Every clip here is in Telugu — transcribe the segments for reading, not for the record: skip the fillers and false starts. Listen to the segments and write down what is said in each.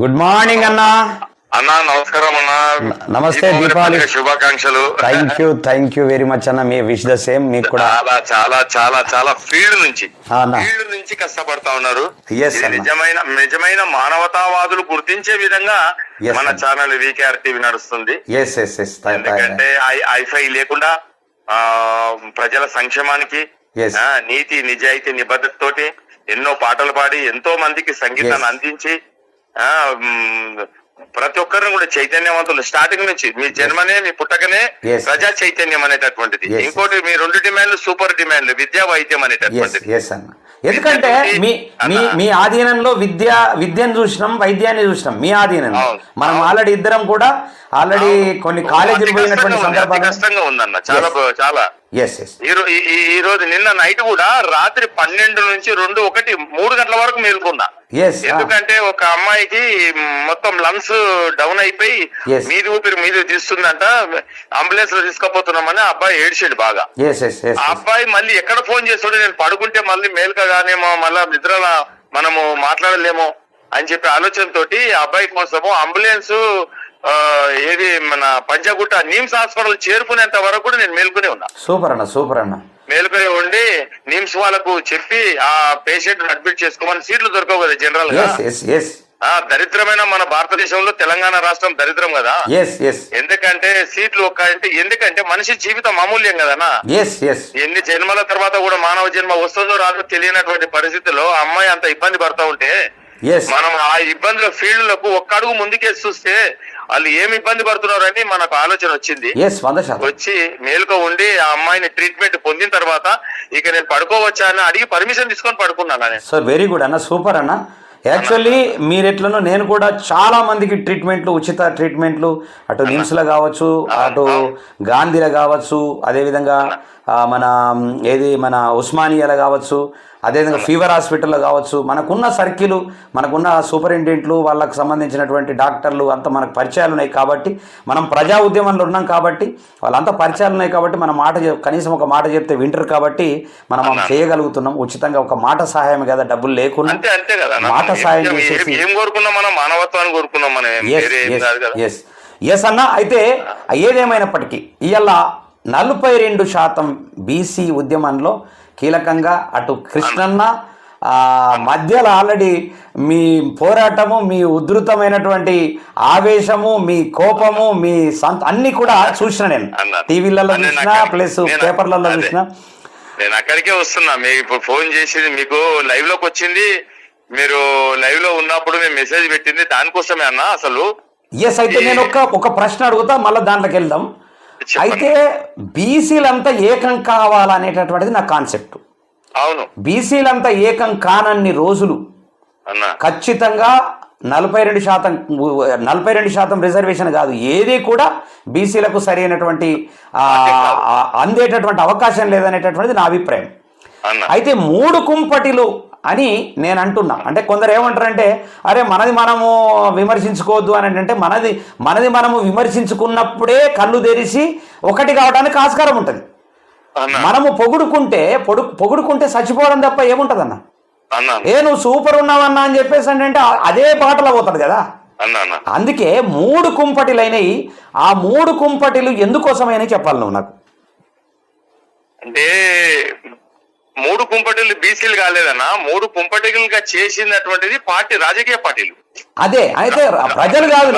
గుడ్ మార్నింగ్ అన్నా. అన్నా నమస్కారం అన్నా. నమస్తే, దీపావళి శుభాకాంక్షలు. థ్యాంక్ యూ వెరీ మచ్ అన్న. మీ విష్ ద సేమ్. మీకు కూడా చాలా చాలా చాలా చాలా ఫీల్డ్ నుంచి కష్టపడతా ఉన్నారు. నిజమైన మానవతావాదులు గుర్తించే విధంగా మన ఛానల్ వికేఆర్ టీవీ నడుస్తుంది. ఎందుకంటే ఐఫై లేకుండా ప్రజల సంక్షేమానికి నీతి నిజాయితీ నిబద్ధతతోటి ఎన్నో పాటలు పాడి ఎంతో మందికి సంగీతాన్ని అందించి ప్రతి ఒక్కరిని కూడా చైతన్యవంతులు స్టార్టింగ్ నుంచి మీ జన్మనే మీ పుట్టకనే ప్రజా చైతన్యం అనేటటువంటిది. ఇంకోటి మీ 2 డిమాండ్లు సూపర్ డిమాండ్లు విద్యా వైద్యం అనేటటువంటిది. ఎందుకంటే మీ ఆధీనంలో విద్యను చూసినాం, వైద్యాన్ని చూసినాం. మీ ఆధీనంలో మనం ఆల్రెడీ ఇద్దరం కూడా కొన్ని కాలేజీలు పోయినటువంటి సందర్భాలు కష్టంగా ఉందన్న. చాలా చాలా ఈ రోజు నిన్న నైట్ కూడా రాత్రి 12 నుంచి 3 గంటల వరకు మేల్కొన్నా. ఎందుకంటే ఒక అమ్మాయికి మొత్తం లంగ్స్ డౌన్ అయిపోయి ఊపిరి తీస్తుందంట. అంబులెన్స్ లో తీసుకుపోతున్నామని అబ్బాయి ఏడ్చాడు బాగా. ఆ అబ్బాయి మళ్ళీ ఎక్కడ ఫోన్ చేస్తాడు, నేను పడుకుంటే మళ్ళీ మేల్కగానేమో మళ్ళా నిద్రలా మనము మాట్లాడలేమో అని చెప్పి ఆలోచనతోటి అబ్బాయి కోసము అంబులెన్స్ ఏది మన పంజాగుట్ట నిమ్స్ హాస్పిటల్ చేరుకునేంత వరకు కూడా నేను మేల్కొనే ఉన్నా. సూపర్ అన్న. మేలుకొని ఉండి నిమ్స్ వాళ్ళకు చెప్పి ఆ పేషెంట్ అడ్మిట్ చేసుకోమని. సీట్లు దొరకవు కదా జనరల్ గా. దరిద్రమైన మన భారతదేశంలో తెలంగాణ రాష్ట్రం దరిద్రం కదా. ఎందుకంటే సీట్లు ఎందుకంటే మనిషి జీవితం అమూల్యం కదనా. ఎన్ని జన్మల తర్వాత కూడా మానవ జన్మ వస్తుందో రాదో తెలియనటువంటి పరిస్థితుల్లో అమ్మాయి అంత ఇబ్బంది పడతా ఉంటే మనం ఆ ఇబ్బందుల ఫీల్డ్ లకు ఒక్క అడుగు ముందుకే చూస్తే వాళ్ళు ఏమి ఇబ్బంది పడుతున్నారని మనకు ఆలోచన వచ్చింది. వచ్చి మేలుకో ఉండి ఆ అమ్మాయిని ట్రీట్మెంట్ పొందిన తర్వాత ఇక నేను పడుకోవచ్చా అని అడిగి పర్మిషన్ తీసుకొని పడుకున్నాను. సో వెరీ గుడ్ అన్న, సూపర్ అన్న. యాక్చువల్లీ మీరెట్లనో నేను కూడా చాలా మందికి ఉచిత ట్రీట్మెంట్లు అటు నిమ్స్లో కావచ్చు, అటు గాంధీలో కావచ్చు, అదేవిధంగా మన ఉస్మానియాలో కావచ్చు, అదేవిధంగా ఫీవర్ హాస్పిటల్లో కావచ్చు, మనకున్న సర్కిల్, మనకున్న సూపరింటెండెంట్లు, వాళ్ళకు సంబంధించినటువంటి డాక్టర్లు అంతా మనకు పరిచయాలు ఉన్నాయి కాబట్టి, మనం ప్రజా ఉద్యమంలో ఉన్నాం కాబట్టి వాళ్ళంతా పరిచయాలు ఉన్నాయి కాబట్టి మన కనీసం ఒక మాట చెప్తే వింటారు కాబట్టి మనం చేయగలుగుతున్నాం. ఉచితంగా ఒక మాట సహాయం కదా, డబ్బులు లేకుండా మాట సహాయం చేసేసి ఎస్ అన్న. అయితే ఏదేమైనప్పటికీ ఇవాళ 42% బీసీ ఉద్యమంలో కీలకంగా అటు కృష్ణన్న మధ్యలో ఆల్రెడీ మీ పోరాటము, మీ ఉధృతమైనటువంటి ఆవేశము, మీ కోపము, మీ అన్ని కూడా చూసిన నేను టీవీలలో చూసిన ప్లస్ పేపర్లలో చూసిన. నేను అక్కడికే వస్తున్నా. మీకు ఇప్పుడు ఫోన్ చేసింది మీకు లైవ్ లోకి వచ్చింది, మీరు లైవ్ లో ఉన్నప్పుడు మేము మెసేజ్ పెట్టింది దానికోసమే అన్న అసలు. అయితే నేను ఒక ప్రశ్న అడుగుతా, మళ్ళీ దాంట్లోకి వెళ్దాం. అయితే బీసీలంతా ఏకం కావాలనేటటువంటిది నా కాన్సెప్ట్. అవును, బీసీలంతా ఏకం కానన్ని రోజులు ఖచ్చితంగా 42% రిజర్వేషన్ కాదు, ఏది కూడా బీసీలకు సరైనటువంటి అందేటటువంటి అవకాశం లేదనేటటువంటిది నా అభిప్రాయం. అయితే 3 కుంపటిలు అని నేను అంటున్నా. అంటే కొందరు ఏమంటారంటే అరే మనది మనము విమర్శించుకోవద్దు అని అంటే మనది మనము విమర్శించుకున్నప్పుడే కళ్ళు తెరిచి ఒకటి కావడానికి ఆస్కారం ఉంటుంది. మనము పొగుడుకుంటే చచ్చిపోవడం తప్ప ఏముంటదన్న. నువ్వు సూపర్ ఉన్నావన్నా అని చెప్పేసి అంటే అదే బాటలో పోతాడు కదా. అందుకే 3 కుంపటిలు అయినాయి. ఆ 3 కుంపటిలు ఎందుకోసమైనా చెప్పాలి నువ్వు నాకు. అంటే 3 కుంపటిలు బీసీలు కాలేదన్నా, 3 కుంపటిలుగా చేసినటువంటిది రాజకీయ పార్టీలు. అదే అయితే ప్రజలు కాదు.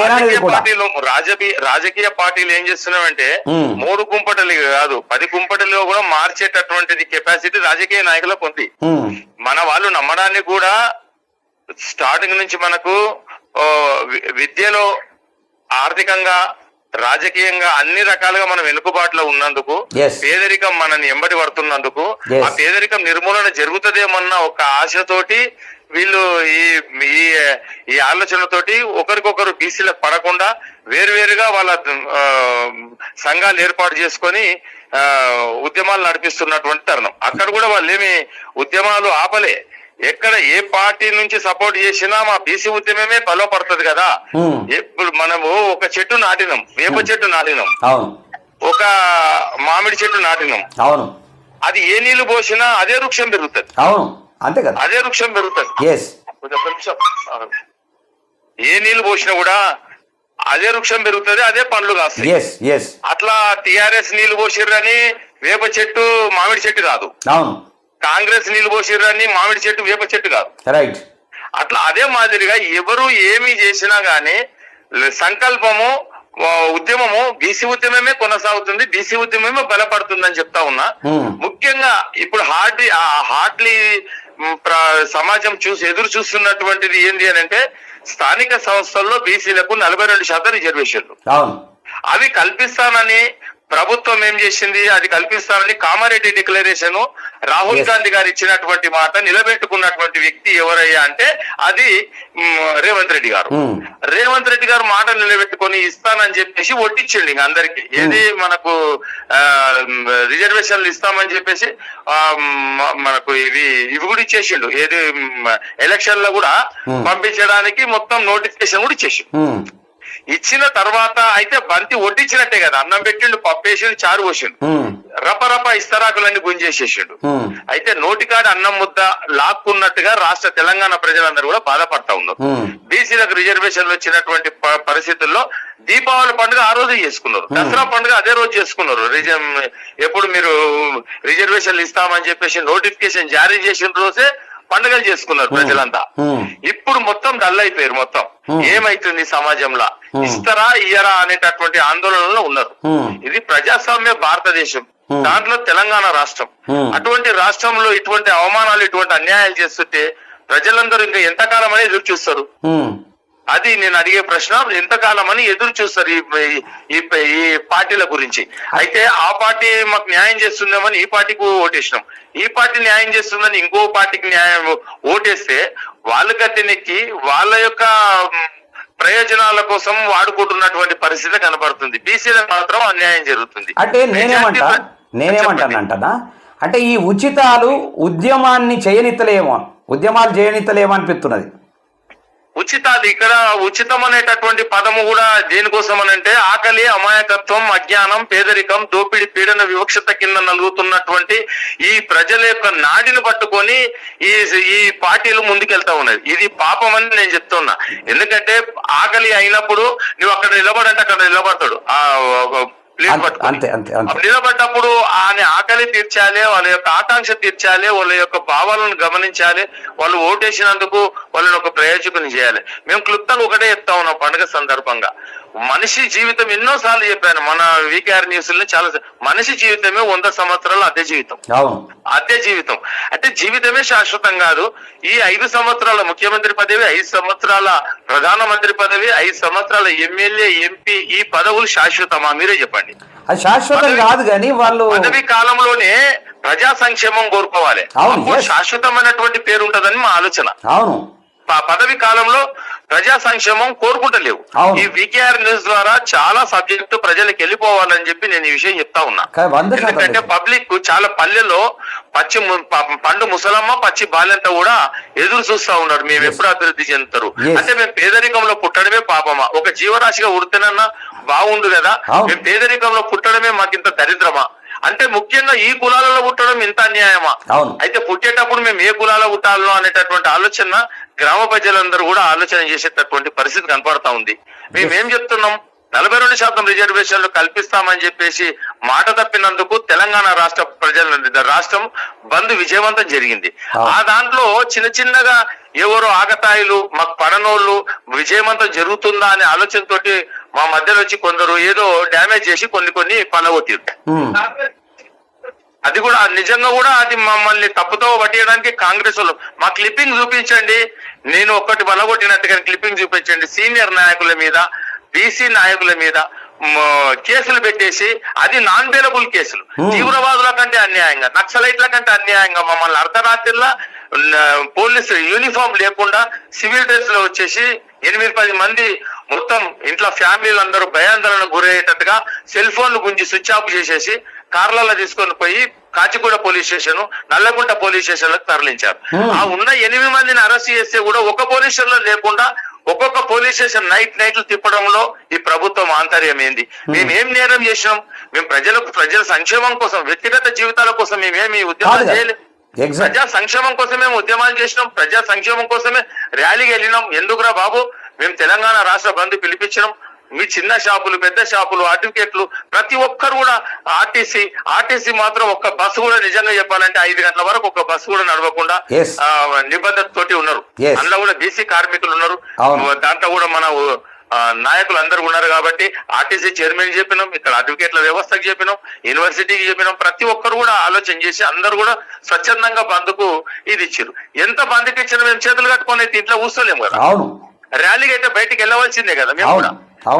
రాజకీయ పార్టీలు ఏం చేస్తున్నామంటే 3 కుంపటలు కాదు 10 కుంపటలు కూడా మార్చేటటువంటిది కెపాసిటీ రాజకీయ నాయకులకు ఉంది. మన వాళ్ళు నమ్మడానికి కూడా స్టార్టింగ్ నుంచి మనకు విద్యలో, ఆర్థికంగా, రాజకీయంగా అన్ని రకాలుగా మనం వెనుకబాటులో ఉన్నందుకు, పేదరికం మనని ఎంబడి పడుతున్నందుకు, ఆ పేదరికం నిర్మూలన జరుగుతుందేమన్న ఒక ఆశతోటి వీళ్ళు ఈ ఆలోచనతోటి ఒకరికొకరు బీసీలకు పడకుండా వేరువేరుగా వాళ్ళ సంఘాలు ఏర్పాటు చేసుకొని ఉద్యమాలు నడిపిస్తున్నటువంటి తరుణం. అక్కడ కూడా వాళ్ళు ఏమి ఉద్యమాలు ఆపలే. ఎక్కడ ఏ పార్టీ నుంచి సపోర్ట్ చేసినా మా బీసీ ఉద్యమమే బలపడుతుంది కదా. ఇప్పుడు మనము ఒక చెట్టు నాటినాం, వేప చెట్టు నాటినాం, ఒక మామిడి చెట్టు నాటినాం. అది ఏ నీళ్లు పోసినా అదే వృక్షం పెరుగుతుంది. అంతే కదా, అదే వృక్షం పెరుగుతుంది. ఏ నీళ్లు పోసినా కూడా అదే వృక్షం పెరుగుతుంది, అదే పండ్లు కాస్తాయి. ఎస్ ఎస్ అట్లా టిఆర్ఎస్ నీళ్లు పోసిర్రని వేప చెట్టు మామిడి చెట్టు కాదు, అవును. కాంగ్రెస్ నీళ్లు పోసిర్రని మామిడి చెట్టు వేప చెట్టు కాదు. రైట్. అట్లా అదే మాదిరిగా ఎవరు ఏమి చేసినా గానీ సంకల్పము ఉద్యమము బీసీ ఉద్యమమే కొనసాగుతుంది, బీసీ ఉద్యమమే బలపడుతుందని చెప్తా ఉన్నా. ముఖ్యంగా ఇప్పుడు హార్డ్లీ సమాజం ఎదురు చూస్తున్నటువంటిది ఏంటి అని అంటే స్థానిక సంస్థల్లో బీసీలకు 42% రిజర్వేషన్లు అవి కల్పిస్తానని ప్రభుత్వం ఏం చేసింది, అది కల్పిస్తానని కామారెడ్డి డిక్లరేషన్ రాహుల్ గాంధీ గారు ఇచ్చినటువంటి మాట నిలబెట్టుకున్నటువంటి వ్యక్తి ఎవరయ్యా అంటే అది రేవంత్ రెడ్డి గారు. రేవంత్ రెడ్డి గారు మాట నిలబెట్టుకొని ఇస్తానని చెప్పేసి ఒట్టించండి ఇంక అందరికి. ఏది మనకు రిజర్వేషన్లు ఇస్తామని చెప్పేసి మనకు ఇవి కూడా ఇచ్చేసిండు. ఏది ఎలక్షన్ లో కూడా పంపించడానికి మొత్తం నోటిఫికేషన్ కూడా ఇచ్చేసిండు. ఇచ్చిన తర్వాత అయితే బంతి వడ్డించినట్టే కదా, అన్నం పెట్టిండు, పప్పేసిండు, చారు పోసిండు, రపరప ఇస్తరాకులన్నీ గుంజేసేసిండు. అయితే నోటికాడ అన్నం ముద్ద లాక్కున్నట్టుగా రాష్ట్ర తెలంగాణ ప్రజలందరూ కూడా బాధపడతా ఉన్నారు. బీసీలకు రిజర్వేషన్లు వచ్చినటువంటి పరిస్థితుల్లో దీపావళి పండుగ ఆ రోజు చేసుకున్నారు, దసరా పండుగ అదే రోజు చేసుకున్నారు. ఎప్పుడు మీరు రిజర్వేషన్లు ఇస్తామని చెప్పేసి నోటిఫికేషన్ జారీ చేసిన రోజే పండుగలు చేసుకున్నారు ప్రజలంతా. ఇప్పుడు మొత్తం డల్ అయిపోయారు. మొత్తం ఏమైతుంది సమాజంలో, ఇస్తారా ఇయ్యరా అనేటటువంటి ఆందోళనలో ఉన్నారు. ఇది ప్రజాస్వామ్య భారతదేశం, దాంట్లో తెలంగాణ రాష్ట్రం. అటువంటి రాష్ట్రంలో ఇటువంటి అవమానాలు, ఇటువంటి అన్యాయాలు చేస్తుంటే ప్రజలందరూ ఇంకా ఎంతకాలం అని ఎదురు చూస్తారు? అది నేను అడిగే ప్రశ్న. ఎంతకాలం అని ఎదురు చూస్తారు ఈ పార్టీల గురించి. అయితే ఆ పార్టీ మాకు న్యాయం చేస్తుందేమని ఈ పార్టీకి ఓటేసినాం, ఈ పార్టీ న్యాయం చేస్తుందని ఇంకో పార్టీకి న్యాయం ఓటేస్తే వాళ్ళు గట్టెనెక్కి వాళ్ళ యొక్క ప్రయోజనాల కోసం వాడుకుంటున్నటువంటి పరిస్థితి కనబడుతుంది. బీసీలకు మాత్రం అన్యాయం జరుగుతుంది. అంటే నేనేమంటానంటనా అంటే ఈ ఉచితాలు ఉద్యమాలు చేయనిత్తలేమో అనిపిస్తున్నది. ఉచితాలు ఇక్కడ ఉచితం అనేటటువంటి పదము కూడా దేనికోసం అనంటే ఆకలి, అమాయకత్వం, అజ్ఞానం, పేదరికం, దోపిడి, పీడన, వివక్షత కింద నలుగుతున్నటువంటి ఈ ప్రజల యొక్క నాడిని పట్టుకొని ఈ పార్టీలు ముందుకెళ్తా ఉన్నది. ఇది పాపం అని నేను చెప్తున్నా. ఎందుకంటే ఆకలి అయినప్పుడు నువ్వు అక్కడ నిలబడంటే అక్కడ నిలబడతాడు ఆ ప్లేట్ పట్టుకొని. నిలబడ్డప్పుడు ఆయన ఆకలి తీర్చాలి, వాళ్ళ యొక్క ఆకాంక్ష తీర్చాలి, వాళ్ళ యొక్క భావాలను గమనించాలి, వాళ్ళు ఓటేసినందుకు వాళ్ళని ఒక ప్రయోజకుని చేయాలి. మేము క్లుప్తంగా ఒకటే చెప్తా ఉన్నాం పండుగ సందర్భంగా. మనిషి జీవితం ఎన్నోసార్లు చెప్పాను మన వీకేఆర్ న్యూస్ లో చాలా. మనిషి జీవితమే 100 సంవత్సరాలు అదే జీవితం, అదే జీవితం. అంటే జీవితమే శాశ్వతం కాదు. ఈ 5 సంవత్సరాల ముఖ్యమంత్రి పదవి, 5 సంవత్సరాల ప్రధానమంత్రి పదవి, 5 సంవత్సరాల ఎమ్మెల్యే, ఎంపీ ఈ పదవులు శాశ్వతమా? మీరే చెప్పండి. అది శాశ్వతం కాదు కానీ వాళ్ళు పదవి కాలంలోనే ప్రజా సంక్షేమం కోరుకోవాలి, శాశ్వతమైనటువంటి పేరు ఉంటదని మా ఆలోచన. అవును, పదవి కాలంలో ప్రజా సంక్షేమం కోరుకుంటలేవు. ఈ వీకేఆర్ న్యూస్ ద్వారా చాలా సబ్జెక్టు ప్రజలకు వెళ్ళిపోవాలని చెప్పి నేను ఈ విషయం చెప్తా ఉన్నా. ఎందుకంటే పబ్లిక్ చాలా పల్లెల్లో పండు ముసలమ్మ, పచ్చి బాల్యంతా కూడా ఎదురు చూస్తా ఉన్నారు. మేము ఎప్పుడు అభివృద్ధి చెందుతారు అంటే మేము పేదరికంలో పుట్టడమే పాపమా? ఒక జీవరాశిగా ఉడితేనన్నా బాగుండు కదా. మేము పేదరికంలో పుట్టడమే మాకింత దరిద్రమా? అంటే ముఖ్యంగా ఈ కులాలలో పుట్టడం ఇంత అన్యాయమా? అయితే పుట్టేటప్పుడు మేము ఏ కులాలో పుట్టాలో అనేటటువంటి ఆలోచన గ్రామ ప్రజలందరూ కూడా ఆలోచన చేసేటటువంటి పరిస్థితి కనపడతా ఉంది. మేమేం చెప్తున్నాం, 42% రిజర్వేషన్లు కల్పిస్తామని చెప్పేసి మాట తప్పినందుకు తెలంగాణ రాష్ట్రం బంద్ విజయవంతం జరిగింది. ఆ దాంట్లో చిన్న చిన్నగా ఎవరో ఆగతాయిలు, మాకు పడనోళ్ళు విజయవంతం జరుగుతుందా అనే ఆలోచనతోటి మా మధ్యలో వచ్చి కొందరు ఏదో డ్యామేజ్ చేసి కొన్ని పలగొట్టారు. అది కూడా నిజంగా కూడా అది మమ్మల్ని తప్పుతో పట్టేయడానికి కాంగ్రెస్ వాళ్ళు మా క్లిప్పింగ్ చూపించండి, నేను ఒక్కటి బలగొట్టినట్టుగా క్లిప్పింగ్ చూపించండి. సీనియర్ నాయకుల మీద, బీసీ నాయకుల మీద కేసులు పెట్టేసి అది నాన్ బెయిలబుల్ కేసులు. తీవ్రవాదుల కంటే అన్యాయంగా, నక్సలైట్ల కంటే అన్యాయంగా మమ్మల్ని అర్ధరాత్రిలో పోలీసు యూనిఫామ్ లేకుండా సివిల్ డ్రెస్ లో వచ్చేసి 8-10 మంది మొత్తం ఇంట్లో ఫ్యామిలీలు అందరూ భయాందోళనకు గురయ్యేటట్టుగా సెల్ ఫోన్లు గుంజి స్విచ్ ఆఫ్ చేసేసి కార్లలో తీసుకొని పోయి Kachiguda police station, Nallagunta police station లకు తరలించారు. ఆ ఉన్న 8 మందిని అరెస్ట్ చేస్తే కూడా ఒక పోలీస్ స్టేషన్ లో లేకుండా ఒక్కొక్క పోలీస్ స్టేషన్ నైట్లు తిప్పడంలో ఈ ప్రభుత్వం ఆంతర్యం ఏంది? మేమేం నేరం చేసినాం? మేము ప్రజల సంక్షేమం కోసం, వ్యక్తిగత జీవితాల కోసం మేమేమి ఉద్యమాలు చేయలేదు. ప్రజా సంక్షేమం కోసమే ఉద్యమాలు చేసినాం, ప్రజా సంక్షేమం కోసమే ర్యాలీకి వెళ్ళినాం. ఎందుకురా బాబు మేము తెలంగాణ రాష్ట్ర బంద్ పిలిపించినాం. మీ చిన్న షాపులు, పెద్ద షాపులు, అడ్వకేట్లు ప్రతి ఒక్కరు కూడా ఆర్టీసీ మాత్రం ఒక్క బస్సు కూడా నిజంగా చెప్పాలంటే 5 గంటల వరకు ఒక్క బస్సు కూడా నడవకుండా నిబద్ధత తోటి ఉన్నారు. అందులో కూడా బీసీ కార్మికులు ఉన్నారు, దాంట్లో కూడా మన నాయకులు అందరూ ఉన్నారు. కాబట్టి ఆర్టీసీ చైర్మన్ చెప్పినాం, ఇక్కడ అడ్వకేట్ల వ్యవస్థకు చెప్పినాం, యూనివర్సిటీకి చెప్పినాం. ప్రతి ఒక్కరు కూడా ఆలోచన చేసి అందరు కూడా స్వచ్ఛందంగా బంద్కు ఇది ఇచ్చారు. ఎంత బంద్కి ఇచ్చినా మేము చేతులు కట్టుకొని ఇంట్లో కూర్చోలేము కదా. ర్యాలీకి అయితే బయటికి వెళ్ళవలసిందే కదా.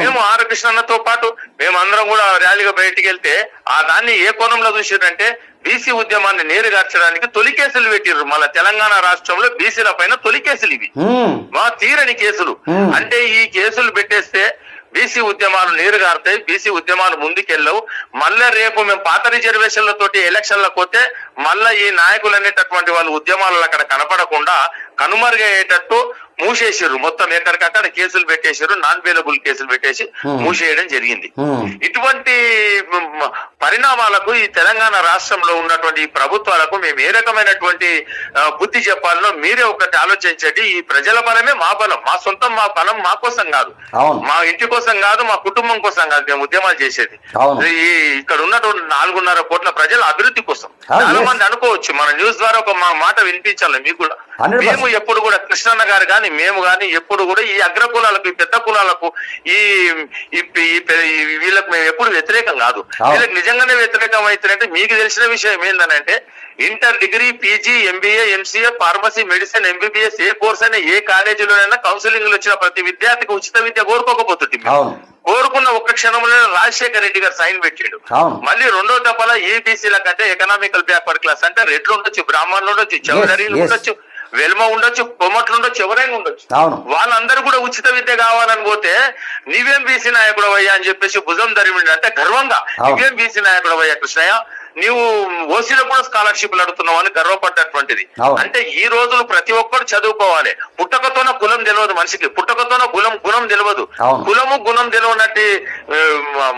మేము ఆర్ కృష్ణన్నతో పాటు మేమందరం కూడా ర్యాలీగా బయటికి వెళ్తే ఆ దాన్ని ఏ కోణంలో చూసారంటే బీసీ ఉద్యమాన్ని నీరుగార్చడానికి తొలి కేసులు పెట్టిర్రు. మళ్ళా తెలంగాణ రాష్ట్రంలో బీసీల పైన తొలి కేసులు ఇవి, మా తీరని కేసులు. అంటే ఈ కేసులు పెట్టేస్తే బీసీ ఉద్యమాలు నీరుగారుతాయి, బీసీ ఉద్యమాలు ముందుకెళ్ళవు. మళ్ళా రేపు మేము పాత రిజర్వేషన్లతోటి ఎలక్షన్లకు పోతే మళ్ళా ఈ నాయకులు అనేటటువంటి వాళ్ళు ఉద్యమాలలో అక్కడ కనపడకుండా కనుమరుగయ్యేటట్టు మూసేసారు. మొత్తం ఎక్కడికక్కడ కేసులు పెట్టేశారు, నాన్ అవైలబుల్ కేసులు పెట్టేసి మూసేయడం జరిగింది. ఇటువంటి పరిణామాలకు ఈ తెలంగాణ రాష్ట్రంలో ఉన్నటువంటి ఈ ప్రభుత్వాలకు మేము ఏ రకమైనటువంటి బుద్ధి చెప్పాలనో మీరే ఒకటి ఆలోచించండి. ఈ ప్రజల బలమే మా బలం, మా సొంతం మా బలం మా కోసం కాదు, మా ఇంటి కోసం కాదు, మా కుటుంబం కోసం కాదు మేము ఉద్యమాలు చేసేది. ఈ ఇక్కడ ఉన్నటువంటి 4.5 కోట్ల ప్రజల అభివృద్ధి కోసం. చాలా మంది అనుకోవచ్చు మన న్యూస్ ద్వారా ఒక మాట వినిపించాలి మీకు కూడా. మేము ఎప్పుడు కూడా కృష్ణన్న గారు కానీ మేము కానీ ఎప్పుడు కూడా ఈ అగ్ర కులాలకు, ఈ పెద్ద కులాలకు, ఈ వీళ్ళకు మేము ఎప్పుడు వ్యతిరేకం కాదు. వీళ్ళకి నిజంగానే వ్యతిరేకం అవుతుందంటే మీకు తెలిసిన విషయం ఏంటంటే inter, degree, PG, MBA, MCA, pharmacy, medicine, MBBS ఏ కోర్స్ అయినా ఏ కాలేజీలోనైనా కౌన్సిలింగ్ వచ్చిన ప్రతి విద్యార్థికి ఉచిత విద్య కోరుకోకపోతుంది. కోరుకున్న ఒక్క క్షణంలో రాజశేఖర రెడ్డి గారు సైన్ పెట్టాడు. మళ్ళీ 2వ దఫాల ఏబీసీల కంటే ఎకనామికల్ బ్యాక్వర్డ్ క్లాస్ అంటే రెడ్లు ఉండొచ్చు, బ్రాహ్మణులు ఉండొచ్చు, చౌదరీలు ఉండొచ్చు, వెల్మ ఉండొచ్చు, కొమ్మట్లు ఉండొచ్చు, ఎవరైనా ఉండొచ్చు. వాళ్ళందరూ కూడా ఉచిత విద్య కావాలని పోతే నీవేం బీసీ నాయకుడు అయ్యా అని చెప్పేసి భుజం ధరిమిండి అంటే గర్వంగా నీవేం బీసీ నాయకుడు అయ్యా కృష్ణయ్య, నీవు ఓసీలో కూడా స్కాలర్షిప్లు అడుగుతున్నావు అని గర్వపడ్డటువంటిది. అంటే ఈ రోజులు ప్రతి ఒక్కరు చదువుకోవాలి. పుట్టకతోన కులం తెలియదు మనిషికి, పుట్టకతోన గుణం తెలియదు. కులము గుణం తెలియనట్టు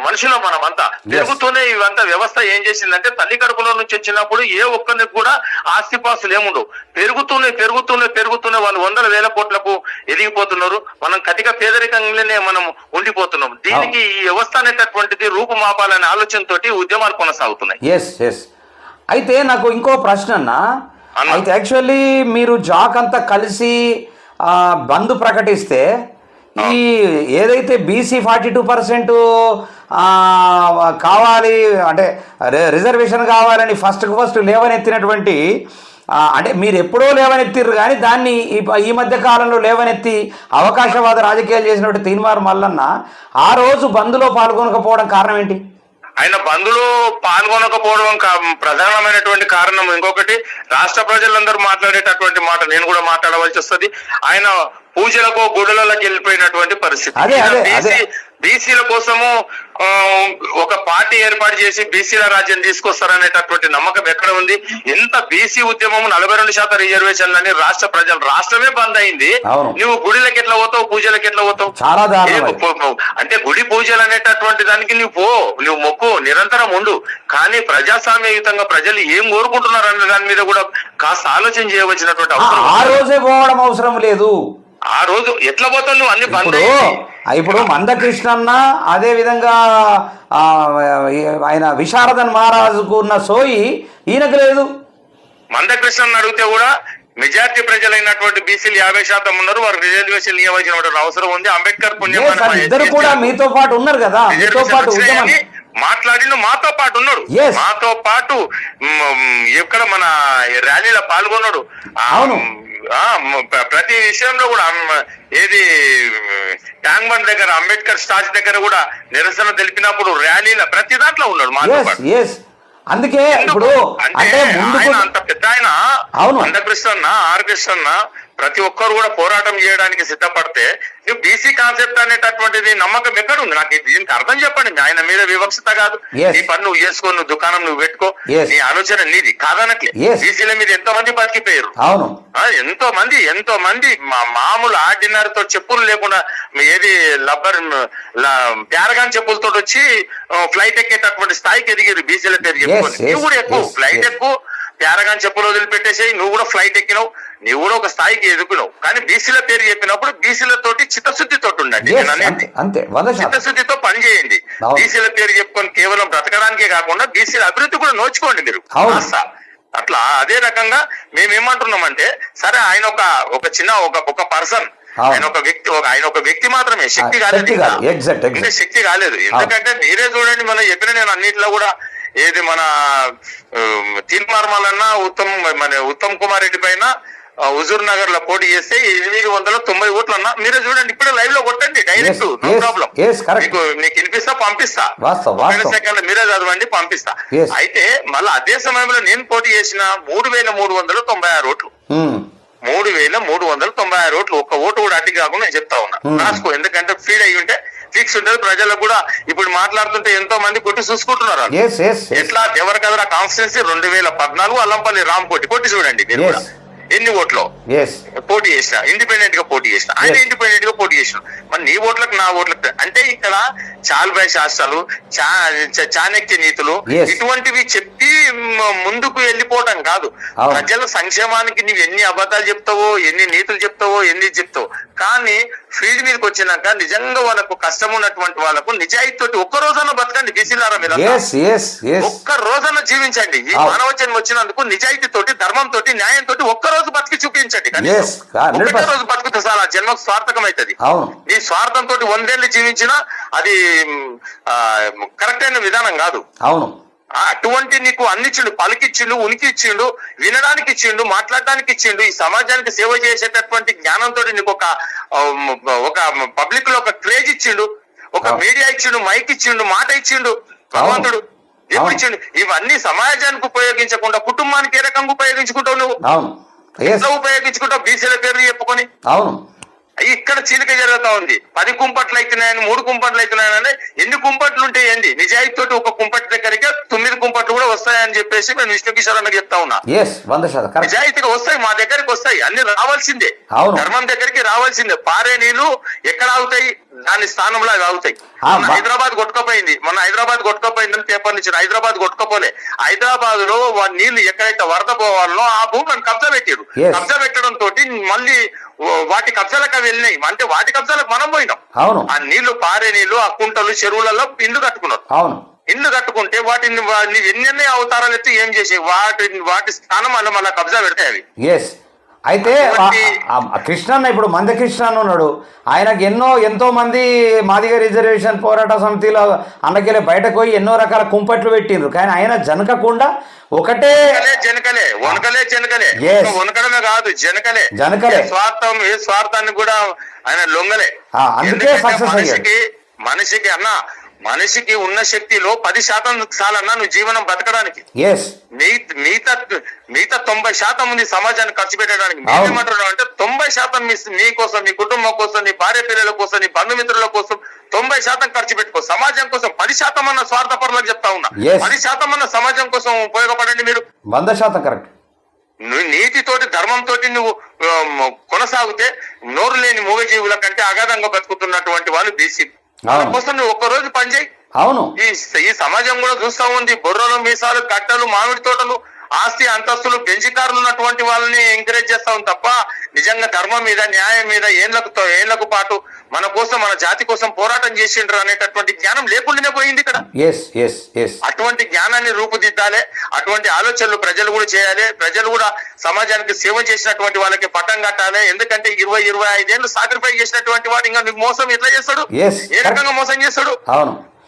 మనుషులు మనం అంతా పెరుగుతూనే ఇవంతా వ్యవస్థ ఏం చేసిందంటే తల్లి కడుపులో నుంచి వచ్చినప్పుడు ఏ ఒక్కరికి కూడా ఆస్తిపాస్తులు ఏముండవు. పెరుగుతూనే వాళ్ళు 100,000 కోట్లకు ఎదిగిపోతున్నారు. మనం కటిక పేదరికంగానే మనం ఉండిపోతున్నాం. దీనికి ఈ వ్యవస్థ అనేటటువంటిది రూపుమాపాలనే ఆలోచనతోటి ఉద్యమాలు కొనసాగుతున్నాయి. అయితే నాకు ఇంకో ప్రశ్న అన్న, అయితే యాక్చువల్లీ మీరు జాక్ అంతా కలిసి బంద్ ప్రకటిస్తే ఈ ఏదైతే బీసీ 42% కావాలి అంటే రిజర్వేషన్ కావాలని ఫస్ట్ లేవనెత్తినటువంటి అంటే మీరు ఎప్పుడో లేవనెత్తిర్రు కానీ దాన్ని ఈ మధ్య కాలంలో లేవనెత్తి అవకాశవాద రాజకీయాలు చేసినటువంటి తీన్మార్ మల్లన్న ఆ రోజు బంద్లో పాల్గొనకపోవడం కారణం ఏంటి? ఆయన బంధులో పాల్గొనకపోవడం ప్రధానమైనటువంటి కారణం. ఇంకొకటి రాష్ట్ర ప్రజలందరూ మాట్లాడేటటువంటి మాట నేను కూడా మాట్లాడవలసి వస్తుంది. ఆయన పూజలకు గుడులకి వెళ్ళిపోయినటువంటి పరిస్థితి. బీసీల కోసము ఒక పార్టీ ఏర్పాటు చేసి బీసీల రాజ్యం తీసుకొస్తారనేటటువంటి నమ్మకం ఎక్కడ ఉంది? ఎంత బీసీ ఉద్యమం 42% రిజర్వేషన్లని రాష్ట్ర ప్రజలు రాష్ట్రమే బంద్ అయింది. నువ్వు గుడిలకు ఎట్లా పోతావు, పూజలకు ఎట్లా పోతావు? అంటే గుడి పూజలు అనేటటువంటి దానికి నువ్వు మొక్కు, నిరంతరం ఉండు. కానీ ప్రజాస్వామ్యయుతంగా ప్రజలు ఏం కోరుకుంటున్నారు అనే దాని మీద కూడా కాస్త ఆలోచన చేయవలసినటువంటి అవసరం. ఆ రోజే పోవడం అవసరం లేదు. ఆ రోజు ఎట్లా పోతావు నువ్వు? అన్ని బంద్. ఇప్పుడు మందకృష్ణన్న అదే విధంగా ఆయన విశారదన్ మహారాజుకు ఉన్న సోయి ఈయనకు లేదు. మందకృష్ణన్ అడిగితే కూడా మెజార్టీ ప్రజలైనటువంటి బీసీలు 50% ఉన్నారు, వారికి రిజర్వేషన్ ఇవ్వాల్సిన అవసరం ఉంది. అంబేద్కర్ పుణ్యం ఇద్దరు కూడా మీతో పాటు ఉన్నారు కదా, మీతో పాటు మాట్లాడిన మాతో పాటు ఉన్నాడు, మాతో పాటు ఎక్కడ మన ర్యాలీలో పాల్గొన్నాడు. ప్రతి విషయంలో కూడా ఏది ట్యాంక్ బండ్ దగ్గర అంబేద్కర్ స్టాచ్యూ దగ్గర కూడా నిరసన తెలిపినప్పుడు ర్యాలీల ప్రతి దాంట్లో ఉన్నాడు మాతో పాటు. అందుకే ఇప్పుడు ఆయన అంత పెద్ద ఆయన మందకృష్ణన్న, ఆర్ కృష్ణన్న ప్రతి ఒక్కరు కూడా పోరాటం చేయడానికి సిద్ధపడితే నువ్వు బీసీ కాన్సెప్ట్ అనేటటువంటిది నమ్మకం ఎక్కడ ఉంది? నాకు దీనికి అర్థం చెప్పండి. ఆయన మీద వివక్షత కాదు, నీ పని నువ్వు చేసుకో, నువ్వు దుకాణం నువ్వు పెట్టుకో, నీ ఆలోచన నీది కాదనట్లే. బీసీల మీద ఎంతో మంది బతికిపోయారు, ఎంతో మంది మామూలు ఆర్డినరీ తో చెప్పులు లేకుండా ఏది ప్యారగాన్ చెప్పులతో వచ్చి ఫ్లైట్ ఎక్కేటటువంటి స్థాయికి ఎదిగారు బీసీల పేరు చెప్పుకొని. నువ్వు కూడా ఎక్కువ ఫ్లైట్ ఎక్కువ, ప్యారగాన్ చెప్పులు వదిలిపెట్టేసేయి, నువ్వు కూడా ఫ్లైట్ ఎక్కినావు, నువ్వు కూడా ఒక స్థాయికి ఎదుకున్నావు. కానీ బీసీల పేరు చెప్పినప్పుడు బీసీలతోటి చిత్తశుద్ధితో ఉండండి. నేను అనేది చిత్తశుద్ధితో పని చేయండి. బీసీల పేరు చెప్పుకొని కేవలం బ్రతకడానికే కాకుండా బీసీల అభివృద్ధి కూడా నోచుకోండి మీరు. అట్లా అదే రకంగా మేమేమంటున్నామంటే, సరే ఆయన ఒక చిన్న ఒక పర్సన్, ఆయన ఒక వ్యక్తి మాత్రమే, శక్తి కాలేదు, ఇంకా శక్తి కాలేదు. ఎందుకంటే మీరే చూడండి, మనం చెప్పిన నేను అన్నింటిలో కూడా ఏది మన తీర్మార్మాలన్నా ఉత్తమ్ కుమార్ రెడ్డి పైన హుజూర్ నగర్ లో పోటీ చేస్తే 890 ఓట్లు అన్నా, మీరే చూడండి, ఇప్పుడే లైవ్ లో కొట్టండి డైరెక్ట్, నో ప్రాబ్లం. మీకు వినిపిస్తా, పంపిస్తా, సెకండ్ మీరే చదవండి, పంపిస్తా. అయితే మళ్ళీ అదే సమయంలో నేను పోటీ చేసిన 3396 ఓట్లు, 3396 ఓట్లు, ఒక్క ఓటు కూడా అట్టి కాకుండా నేను చెప్తా ఉన్నా, రాసుకో. ఎందుకంటే ఫీడ్ అయ్యి ఉంటే ఫిక్స్ ఉంటుంది ప్రజలకు కూడా. ఇప్పుడు మాట్లాడుతుంటే ఎంతో మంది కొట్టి చూసుకుంటున్నారు. ఎట్లా ఎవరికదరా కాన్స్టిట్యున్సీ 2014 అల్లంపల్లి రామ్ కొట్టి చూడండి మీరు కూడా ఎన్ని ఓట్లు పోటీ చేసిన, ఇండిపెండెంట్ గా పోటీ చేసిన, ఆయన ఇండిపెండెంట్ గా పోటీ చేసిన. మరి నీ ఓట్లకు నా ఓట్లకు అంటే ఇక్కడ చాల్బాయ్ శాస్త్రాలు, చాణక్య నీతులు ఇటువంటివి చెప్పి ముందుకు వెళ్ళిపోవడం కాదు. ప్రజల సంక్షేమానికి నువ్వు ఎన్ని అబద్ధాలు చెప్తావో, ఎన్ని నీతులు చెప్తావో, ఎన్ని చెప్తావు, కానీ ఫీల్డ్ మీదకి వచ్చినాక నిజంగా వాళ్ళకు కష్టం ఉన్నటువంటి వాళ్ళకు నిజాయితీతోటి ఒక్క రోజున బతకండి. బీసీలారా మీరు ఒక్క రోజున జీవించండి. ఈ మానవ జన్మ వచ్చినందుకు నిజాయితీతోటి, ధర్మంతో, న్యాయంతో ఒక్క రోజు బతికి చూపించండి. ఒక్క రోజు బతికితే సార్ ఆ జన్మకు స్వార్థకం అవుతుంది. ఈ స్వార్థంతో 100 ఏళ్ళు జీవించినా అది కరెక్ట్ అయిన విధానం కాదు. అటువంటి నీకు అన్నిచ్చిండు, పలికిచ్చిండు, ఉనికి ఇచ్చిండు, వినడానికి ఇచ్చిండు, మాట్లాడడానికి ఇచ్చిండు, ఈ సమాజానికి సేవ చేసేటటువంటి జ్ఞానంతో నీకు ఒక పబ్లిక్ లో ఒక క్రేజ్ ఇచ్చిండు, ఒక మీడియా ఇచ్చిండు, మైక్ ఇచ్చిండు, మాట ఇచ్చిండు భగవంతుడు. ఎప్పుడు ఇచ్చిండు? ఇవన్నీ సమాజానికి ఉపయోగించకుండా కుటుంబానికి ఏ రకంగా ఉపయోగించుకుంటావు నువ్వు? ఎట్లా ఉపయోగించుకుంటావు? బీసీల పేర్లు చెప్పుకొని ఇక్కడ చీలిక జరుగుతా ఉంది. 10 కుంపట్లు అవుతున్నాయని, 3 కుంపట్లు అవుతున్నాయని. ఎన్ని కుంపట్లు ఉంటాయండి? నిజాయితీతో ఒక కుంపటి దగ్గరికి 9 కుంపట్లు కూడా వస్తాయని చెప్పేసి నేను విష్ణు కిషోర్ అన్నకి చెప్తా ఉన్నా. నిజాయితీగా వస్తాయి, మా దగ్గరికి వస్తాయి, అన్ని రావాల్సిందే, ధర్మం దగ్గరికి రావాల్సిందే. పారే నీళ్లు ఎక్కడ ఆగుతాయి? దాని స్థానంలో అవి ఆగుతాయి. హైదరాబాద్ కొట్టుకపోయింది, మొన్న హైదరాబాద్ కొట్టుకపోయిందని పేపర్ నుంచి. హైదరాబాద్ కొట్టుకపోలే, హైదరాబాద్ లో నీళ్లు ఎక్కడైతే వరద పోవాలో ఆ భూములను కబ్జా పెట్టారు. కబ్జా పెట్టడం తోటి మళ్ళీ వాటి కబ్జాలకు వెళ్ళినాయి. అంటే వాటి కబ్జాలకు మనం పోయినాం. ఆ నీళ్లు, పారే నీళ్లు, ఆ కుంటలు, చెరువులలో ఇల్లు కట్టుకున్నారు. ఇల్లు కట్టుకుంటే వాటిని ఎన్నెన్ని అవతారాలు ఎత్తి ఏం చేసి వాటి స్థానం వల్ల మళ్ళీ కబ్జా పెడతాయి అవి. అయితే కృష్ణన్న, ఇప్పుడు మందకృష్ణ ఉన్నాడు, ఆయనకు ఎంతో మంది మాదిగ రిజర్వేషన్ పోరాట సమితిలో అన్నకెళ్ళి బయటకు పోయి ఎన్నో రకాల కుంపట్లు పెట్టిండ్రు, కానీ ఆయన జనకకుండా ఒకటే వనకడమే కాదు, జనకలే. ఏ స్వార్థాన్ని కూడా ఆయన లొంగలే. అందుకే మనిషికి మనిషికి ఉన్న శక్తిలో 10% చాలన్నా నువ్వు జీవనం బతకడానికి. మిగతా 90% ఉంది సమాజాన్ని ఖర్చు పెట్టడానికి. మేమేమంటున్నాం అంటే 90% మీకోసం, మీ కుటుంబం కోసం, నీ భార్య పిల్లల కోసం, నీ బంధుమిత్రుల కోసం 90% ఖర్చు పెట్టుకో. సమాజం కోసం 10% అన్న స్వార్థపరులకు చెప్తా ఉన్నా. 10% అన్న సమాజం కోసం ఉపయోగపడండి మీరు. 100% కరెక్ట్. నువ్వు నీతితోటి, ధర్మంతో నువ్వు కొనసాగితే నోరు లేని మూగజీవుల కంటే అగాధంగా బతుకుతున్నటువంటి వాళ్ళు బీసీ. కోసం నువ్వు ఒక్కరోజు పనిచేయి. ఈ సమాజం కూడా చూస్తా ఉంది. బొర్రలు, మీసాలు, కట్టలు, మామిడి తోటలు, ఆస్తి అంతస్తులు, బెంచికారులు ఉన్నటువంటి వాళ్ళని ఎంకరేజ్ చేస్తా ఉంది తప్ప నిజంగా ధర్మం మీద, న్యాయం మీద ఏళ్లకు పాటు మన కోసం, మన జాతి కోసం పోరాటం చేసిండ్రు అనేటటువంటి జ్ఞానం లేకుండానే పోయింది ఇక్కడ. అటువంటి జ్ఞానాన్ని రూపుదిద్దాలి, అటువంటి ఆలోచనలు ప్రజలు కూడా చేయాలి. ప్రజలు కూడా సమాజానికి సేవ చేసినటువంటి వాళ్ళకి పట్టం కట్టాలి. ఎందుకంటే 20-25 ఏళ్ళు సాక్రిఫైస్ చేసినటువంటి వాడు ఇంకా నీకు మోసం ఎట్లా చేస్తాడు? ఏ రకంగా మోసం చేస్తాడు?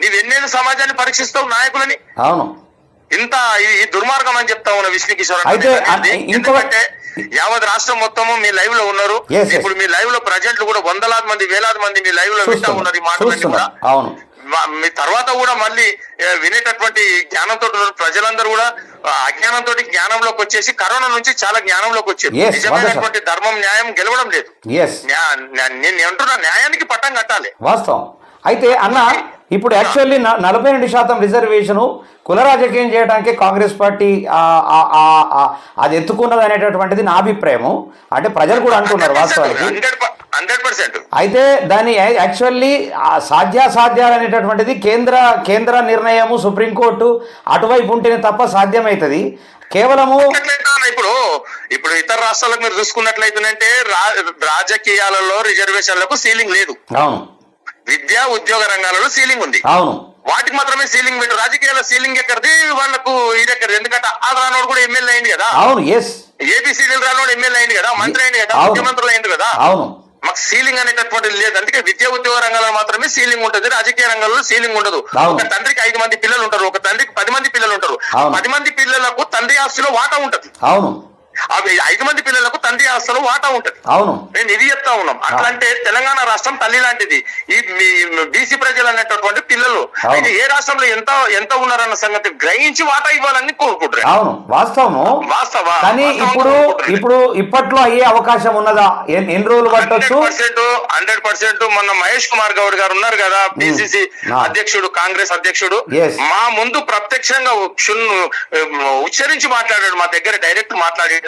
నీవు ఎన్నేళ్ళు సమాజాన్ని పరీక్షిస్తావు నాయకులని? ఇంత ఈ దుర్మార్గం అని చెప్తా ఉన్నా విష్ణు కిషోర్. ఎందుకంటే యావత్ రాష్ట్రం మొత్తము మీ లైవ్ లో ఉన్నారు. ఇప్పుడు మీ లైవ్ లో ప్రజెంట్లు కూడా 100,000 మంది, 1,000 మంది మీ లైవ్ లో వింటా ఉన్నారు ఈ మాటలన్నీ కూడా. మీ తర్వాత కూడా మళ్ళీ వినేటటువంటి జ్ఞానంతో ప్రజలందరూ కూడా అజ్ఞానంతో జ్ఞానంలోకి వచ్చేసి కరోనా నుంచి చాలా జ్ఞానంలోకి వచ్చారు. నిజమైనటువంటి ధర్మం, న్యాయం గెలవడం లేదు. నేను అంటున్నా, న్యాయానికి పట్టం కట్టాలి. వాస్తవం. అయితే అన్న, ఇప్పుడు యాక్చువల్లీ 42% రిజర్వేషను కుల రాజకీయం చేయడానికి కాంగ్రెస్ పార్టీ అది ఎత్తుకున్నది అనేటటువంటిది నా అభిప్రాయము. అంటే ప్రజలు కూడా అంటున్నారు వాస్తవానికి. 100%. అయితే దాని యాక్చువల్లీ సాధ్యాసాధ్యాలు అనేటటువంటిది కేంద్ర నిర్ణయము, సుప్రీంకోర్టు అటువైపు ఉంటేనే తప్ప సాధ్యమవుతుంది. కేవలము ఇప్పుడు ఇతర రాష్ట్రాలకు మీరు చూసుకున్నట్లయితేనంటే రాజకీయాలలో రిజర్వేషన్లకు సీలింగ్ లేదు. అవును. విద్యా ఉద్యోగ రంగాలలో సీలింగ్ ఉంది. అవును. వాటికి మాత్రమే సీలింగ్ పెట్టు. రాజకీయాల సీలింగ్ ఎక్కడిది, వాళ్ళకు ఇది ఎక్కడిది? ఎందుకంటే ఆ రానోడు కూడా ఎమ్మెల్యే అయింది కదా. అవును. ఎస్. ఏబిసిడీలు రానోడు ఎమ్మెల్యే అయింది కదా, మంత్రి అయింది కదా, ముఖ్యమంత్రులు అయింది కదా. అవును. మాకు సీలింగ్ అనేటటువంటిది లేదు. అందుకే విద్యా ఉద్యోగ రంగాల్లో మాత్రమే సీలింగ్ ఉంటుంది, రాజకీయ రంగంలో సీలింగ్ ఉండదు. ఒక తండ్రికి 5 మంది పిల్లలు ఉంటారు, ఒక తండ్రికి 10 మంది పిల్లలు ఉంటారు. 10 మంది పిల్లలకు తండ్రి ఆస్తిలో వాటా ఉంటది. అవును. అవి 5 మంది పిల్లలకు తండ్రి ఆస్తులు వాటా ఉంటది. అవును. నేను ఇది చెప్తా ఉన్నాం. అట్లా అంటే తెలంగాణ రాష్ట్రం తల్లి లాంటిది. ఈ బీసీ ప్రజలు అనేటటువంటి పిల్లలు అయితే ఏ రాష్ట్రంలో ఎంత ఉన్నారన్న సంగతి గ్రహించి వాటా ఇవ్వాలని కోరుకుంటారు. అవును, వాస్తవము. కానీ ఇప్పుడు ఇప్పట్లో అయ్యే అవకాశం ఉన్నదా? ఎన్ని రోజులు పట్టొచ్చు? 100%. మొన్న మహేష్ కుమార్ గౌడ్ గారు ఉన్నారు కదా, పిసిసి అధ్యక్షుడు, కాంగ్రెస్ అధ్యక్షుడు, మా ముందు ప్రత్యక్షంగా ఉచ్చరించి మాట్లాడాడు. మా దగ్గర డైరెక్ట్ మాట్లాడాడు.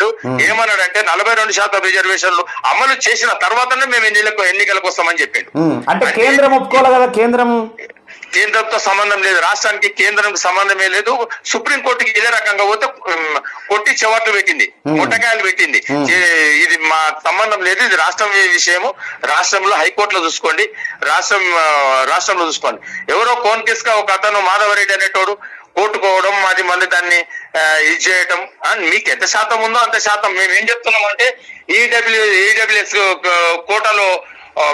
ఏమన్నాడంటే 42% రిజర్వేషన్లు అమలు చేసిన తర్వాతనే మేము ఎన్నికలకు వస్తామని చెప్పాడు. అంటే కేంద్రం ఒప్పుకోవాలి కదా. కేంద్రంతో సంబంధం లేదు, రాష్ట్రానికి కేంద్రానికి సంబంధమే లేదు. సుప్రీంకోర్టుకి ఇదే రకంగా పోతే కొట్టి చెవట్లు పెట్టింది, ముట్టకాయలు పెట్టింది. ఇది మా సంబంధం లేదు, ఇది రాష్ట్రం విషయము. రాష్ట్రంలో హైకోర్టులో చూసుకోండి, రాష్ట్రంలో చూసుకోండి. ఎవరో కోన్కిస్గా ఒక అతను మాధవరెడ్డి అనేటోడు కోట్టుకోవడం, అది మళ్ళీ దాన్ని ఇది చేయటం. మీకు ఎంత శాతం ఉందో అంత శాతం. మేము ఏం చెప్తున్నాం అంటే ఈడబ్ల్యూఎస్ కోటాలో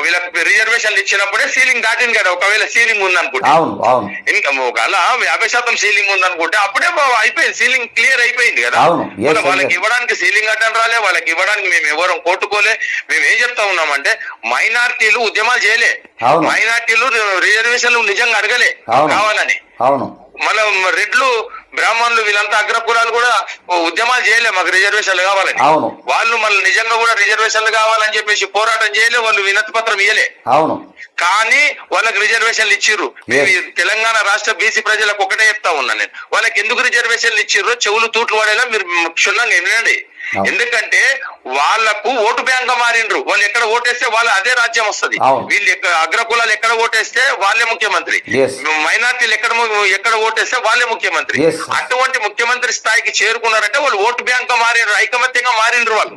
వీళ్ళకి రిజర్వేషన్లు ఇచ్చినప్పుడే సీలింగ్ దాటింది కదా. ఒకవేళ సీలింగ్ ఉందనుకుంటే, ఇంకా ఒకవేళ 50% సీలింగ్ ఉందనుకుంటే అప్పుడే అయిపోయింది, సీలింగ్ క్లియర్ అయిపోయింది కదా. వాళ్ళకి ఇవ్వడానికి సీలింగ్ అడ్డం రాలే, వాళ్ళకి ఇవ్వడానికి మేము ఎవరం కోట్టుకోలే. మేము ఏం చెప్తా ఉన్నామంటే మైనారిటీలు ఉద్యమాలు చేయలే, మైనారిటీలు రిజర్వేషన్లు నిజంగా అడగలే కావాలని. మళ్ళీ రెడ్లు, బ్రాహ్మణులు, వీళ్ళంతా అగ్రకులాలు కూడా ఉద్యమాలు చేయలే మాకు రిజర్వేషన్లు కావాలని. వాళ్ళు మళ్ళీ నిజంగా కూడా రిజర్వేషన్లు కావాలని చెప్పేసి పోరాటం చేయలే, వాళ్ళు వినతి పత్రం ఇయ్యలే. కానీ వాళ్ళకి రిజర్వేషన్లు ఇచ్చిర్రు. తెలంగాణ రాష్ట్ర బీసీ ప్రజలకు ఒకటే చెప్తా ఉన్నా నేను, వాళ్ళకి ఎందుకు రిజర్వేషన్లు ఇచ్చిర్రు చెవులు తూట్లు పడేలా మీరు క్షుణ్ణంగా వినండి. ఎందుకంటే వాళ్ళకు ఓటు బ్యాంక్ మారిండ్రు. వాళ్ళు ఎక్కడ ఓటేస్తే వాళ్ళు అదే రాజ్యం వస్తుంది. వీళ్ళు అగ్రకులాలు ఎక్కడ ఓటేస్తే వాళ్ళే ముఖ్యమంత్రి, మైనార్టీలు ఎక్కడ ఓటేస్తే వాళ్ళే ముఖ్యమంత్రి. అటువంటి ముఖ్యమంత్రి స్థాయికి చేరుకున్నారంటే వాళ్ళు ఓటు బ్యాంక్ మారిండ్రు, ఐకమత్యంగా మారిండ్రు వాళ్ళు.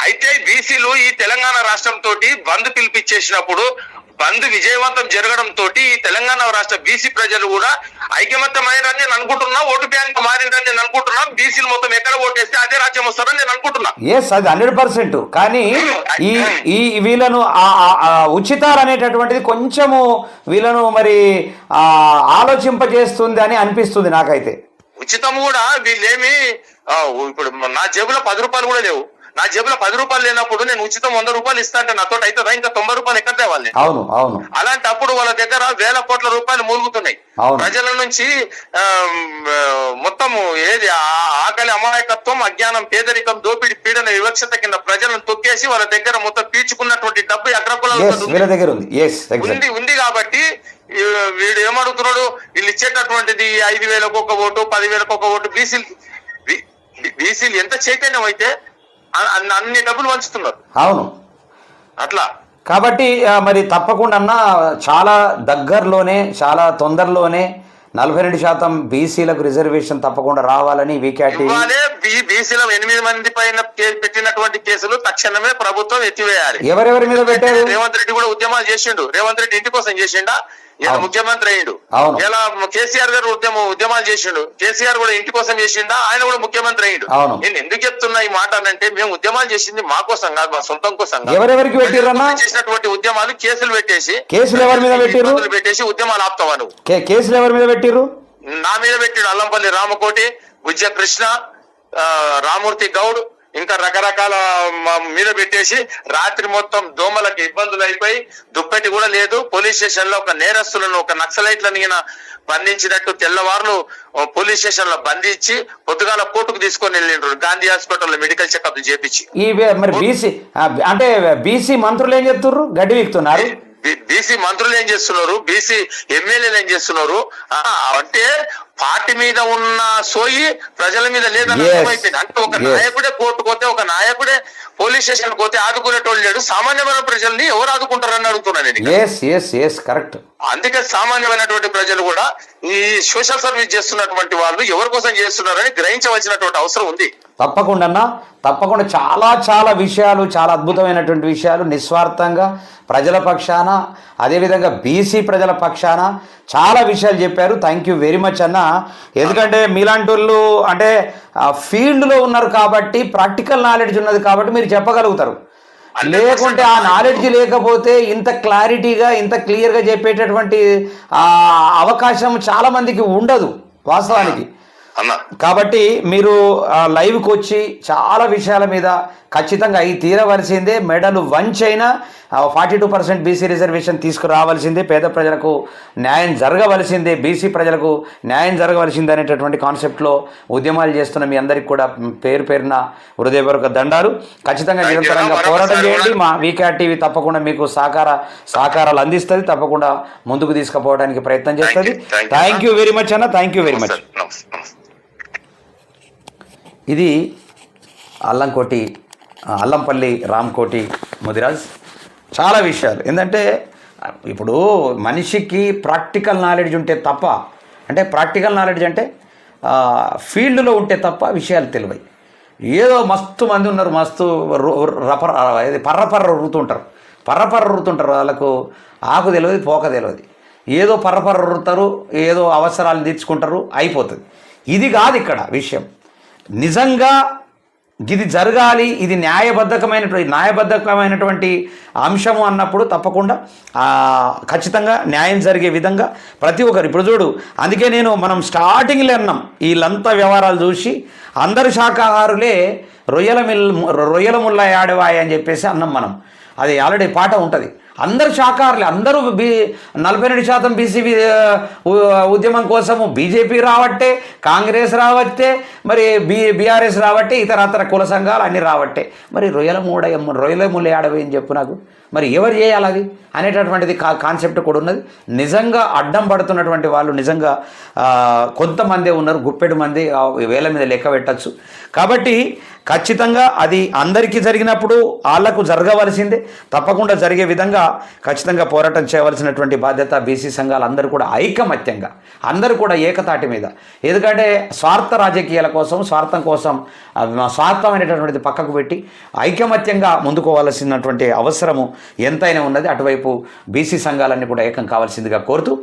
అయితే బీసీలు ఈ తెలంగాణ రాష్ట్రం తోటి బంద్ పిలిపించేసినప్పుడు బంద్ విజయవంతం జరగడం తోటి తెలంగాణ రాష్ట్ర బీసీ ప్రజలు కూడా ఐకమత్యమైనని నేను అనుకుంటున్నా, ఓటు బ్యాంక్ మారిందని నేను అనుకుంటున్నా. బీసీలు మొత్తం ఎక్కడ ఓటేస్తే అదే రాజ్యం వస్తారని నేను అనుకుంటున్నా. అది 100%. కానీ ఈ వీళ్ళను ఉచితాలు అనేటటువంటిది కొంచెము వీళ్ళను మరి ఆలోచింపజేస్తుంది అని అనిపిస్తుంది నాకైతే. ఉచితం కూడా వీళ్ళేమి, ఇప్పుడు నా జేబులో 10 రూపాయలు కూడా లేవు. నా జేబులో 10 రూపాయలు లేనప్పుడు నేను ఉచితం 100 రూపాయలు ఇస్తా అంటే నాతో అవుతుందా? ఇంకా 90 రూపాయలు ఎక్కడ తేవాలి? అలాంటప్పుడు వాళ్ళ దగ్గర వేల కోట్ల రూపాయలు మూలుగుతున్నాయి. ప్రజల నుంచి మొత్తము ఏది ఆకలి, అమాయకత్వం, అజ్ఞానం, పేదరికం, దోపిడి, పీడన, వివక్షత కింద ప్రజలను తొక్కేసి వాళ్ళ దగ్గర మొత్తం పీల్చుకున్నటువంటి డబ్బు అగ్రకులాల ఉంది. కాబట్టి వీడు ఏమడుగుతున్నాడు, వీళ్ళు ఇచ్చేటటువంటిది 5,000కు ఒక ఓటు, 10,000కు ఒక ఓటు. బీసీలు ఎంత చైతన్యం అయితే అన్ని డబ్బులు పంచుతున్నారు. అట్లా కాబట్టి మరి తప్పకుండా చాలా దగ్గరలోనే, చాలా తొందరలోనే 42% బీసీలకు రిజర్వేషన్ తప్పకుండా రావాలని బీసీలో 8 మంది పైన పెట్టినటువంటి కేసులు తక్షణమే ప్రభుత్వం ఎత్తివేయాలి. ఎవరెవరి మీద పెట్టారు? రేవంత్ రెడ్డి కూడా ఉద్యమాలు చేసిండు. రేవంత్ రెడ్డి ఇంటి కోసం చేసిండా? ఇలా ముఖ్యమంత్రి అయ్యిండు. ఇలా కేసీఆర్ గారు ఉద్యమాలు చేసిండు. కేసీఆర్ కూడా ఇంటి కోసం చేసిండా? ఆయన కూడా ముఖ్యమంత్రి అయ్యిండు. నేను ఎందుకు చెప్తున్నా ఈ మాట అంటే, మేము ఉద్యమాలు చేసింది మా కోసం కాదు, మా సొంతం కోసం. ఎవరెవరికి చేసినటువంటి ఉద్యమాలు కేసులు పెట్టేసి ఉద్యమాలు ఆపుతావా నువ్వు? కేసులు ఎవరి మీద పెట్టిర్రు? నా మీద పెట్టిడు. అల్లంపల్లి రామకోటి, బుజ్జ కృష్ణ, రామూర్తి గౌడ్, ఇంకా రకరకాల మీద పెట్టేసి రాత్రి మొత్తం దోమలకు ఇబ్బందులు అయిపోయి దుప్పటి కూడా లేదు. పోలీస్ స్టేషన్ లో ఒక నేరస్తులను, ఒక నక్సలైట్లను బంధించినట్టు తెల్లవారులు పోలీస్ స్టేషన్ లో బంధించి పొద్దుగాల కోర్టుకు తీసుకొని వెళ్ళిండ్రు. గాంధీ హాస్పిటల్ లో మెడికల్ చెకప్ చేపించి. అంటే బీసీ మంత్రులు ఏం చెప్తున్నారు? గడ్డి వీక్తున్నారు. బీసీ మంత్రులు ఏం చేస్తున్నారు? బీసీ ఎమ్మెల్యేలు ఏం చేస్తున్నారు అంటే పార్టీ మీద ఉన్న సోయి ప్రజల మీద లేదని అర్థమైపోయింది. అంటే ఒక నాయకుడే కోర్టుకు పోతే, ఒక నాయకుడే పోలీస్ స్టేషన్ పోతే ఆదుకునేటోళ్ళు లేడు. సామాన్యమైన ప్రజల్ని ఎవరు ఆదుకుంటారని అడుగుతున్నాను నేను. కరెక్ట్. అందుకే సామాన్యమైనటువంటి ప్రజలు కూడా ఈ సోషల్ సర్వీస్ చేస్తున్నటువంటి వాళ్ళు ఎవరి కోసం చేస్తున్నారని గ్రహించవలసినటువంటి అవసరం ఉంది. తప్పకుండా చాలా చాలా విషయాలు, చాలా అద్భుతమైనటువంటి విషయాలు నిస్వార్థంగా ప్రజల పక్షాన, అదేవిధంగా బీసీ ప్రజల పక్షాన చాలా విషయాలు చెప్పారు. థ్యాంక్ యూ వెరీ మచ్ అన్న. ఎందుకంటే మీలాంటి వాళ్ళు అంటే ఫీల్డ్లో ఉన్నారు కాబట్టి, ప్రాక్టికల్ నాలెడ్జ్ ఉన్నది కాబట్టి మీరు చెప్పగలుగుతారు. లేకుంటే ఆ నాలెడ్జ్ లేకపోతే ఇంత క్లారిటీగా, ఇంత క్లియర్గా చెప్పేటటువంటి అవకాశం చాలా మందికి ఉండదు వాస్తవానికి. కాబట్టి మీరు లైవ్కి వచ్చి చాలా విషయాల మీద ఖచ్చితంగా అవి తీరవలసిందే. మెడలు వంచైనా 42% బీసీ రిజర్వేషన్ తీసుకురావాల్సిందే. పేద ప్రజలకు న్యాయం జరగవలసిందే, బీసీ ప్రజలకు న్యాయం జరగవలసిందే అనేటటువంటి కాన్సెప్ట్లో ఉద్యమాలు చేస్తున్న మీ అందరికీ కూడా పేరు పేరున హృదయపూర్వక దండాలు. ఖచ్చితంగా నిరంతరంగా పోరాటం చేయండి. మా వీకేఆర్ టీవీ తప్పకుండా మీకు సహకారాలు అందిస్తుంది, తప్పకుండా ముందుకు తీసుకుపోవడానికి ప్రయత్నం చేస్తుంది. థ్యాంక్ యూ వెరీ మచ్ అన్న. Thank you very much. ఇది అల్లంపల్లి రామ్కోటి ముదిరాజ్. చాలా విషయాలు ఏంటంటే ఇప్పుడు మనిషికి ప్రాక్టికల్ నాలెడ్జ్ ఉంటే తప్ప, అంటే ప్రాక్టికల్ నాలెడ్జ్ అంటే ఫీల్డ్లో ఉంటే తప్ప విషయాలు తెలివై. ఏదో మస్తు మంది ఉన్నారు, మస్తు పర్రపర్ర రుతుంటారు, వాళ్ళకు ఆకు తెలియదు, పోక తెలియదు. ఏదో పర్రపర్ర రుతారు, ఏదో అవసరాలు తీర్చుకుంటారు, అయిపోతుంది. ఇది కాదు ఇక్కడ విషయం. నిజంగా ఇది జరగాలి, ఇది న్యాయబద్ధకమైనటువంటి అంశము అన్నప్పుడు తప్పకుండా ఖచ్చితంగా న్యాయం జరిగే విధంగా ప్రతి ఒక్కరు ఇప్పుడు చూడు. అందుకే మనం స్టార్టింగ్లో అన్నాం, వీళ్ళంతా వ్యవహారాలు చూసి అందరు శాఖాహారులే రొయ్యల ముల్ల యాడవాయి అని చెప్పేసి అన్నాం మనం. అది ఆల్రెడీ పాట ఉంటుంది. అందరు శాఖాహారులే, అందరూ 42% బీసీ ఉద్యమం కోసము బీజేపీ రావట్టే, కాంగ్రెస్ రావట్టే, మరి బీఆర్ఎస్ రావట్టే, ఇతర కుల సంఘాలు అన్నీ రావట్టే. మరి రొయ్యల ముళ్ళ ఆడవి అని చెప్పు నాకు. మరి ఎవరు చేయాలి అది అనేటటువంటిది కాన్సెప్ట్ కూడా ఉన్నది. నిజంగా అడ్డం పడుతున్నటువంటి వాళ్ళు నిజంగా కొంతమందే ఉన్నారు, గుప్పెడు మంది, వేల మీద లెక్క పెట్టచ్చు. కాబట్టి ఖచ్చితంగా అది అందరికీ జరిగినప్పుడు వాళ్లకు జరగవలసిందే, తప్పకుండా జరిగే విధంగా ఖచ్చితంగా పోరాటం చేయవలసినటువంటి బాధ్యత బీసీ సంఘాలు అందరూ కూడా ఐకమత్యంగా, అందరూ కూడా ఏకతాటి మీద. ఎందుకంటే స్వార్థ రాజకీయాల కోసం, స్వార్థం కోసం, స్వార్థమైనటువంటిది పక్కకు పెట్టి ఐకమత్యంగా ముందుకోవాల్సినటువంటి అవసరము ఎంతైనా ఉన్నది. అటువైపు బీసీ సంఘాలన్నీ కూడా ఏకం కావాల్సిందిగా కోరుతూ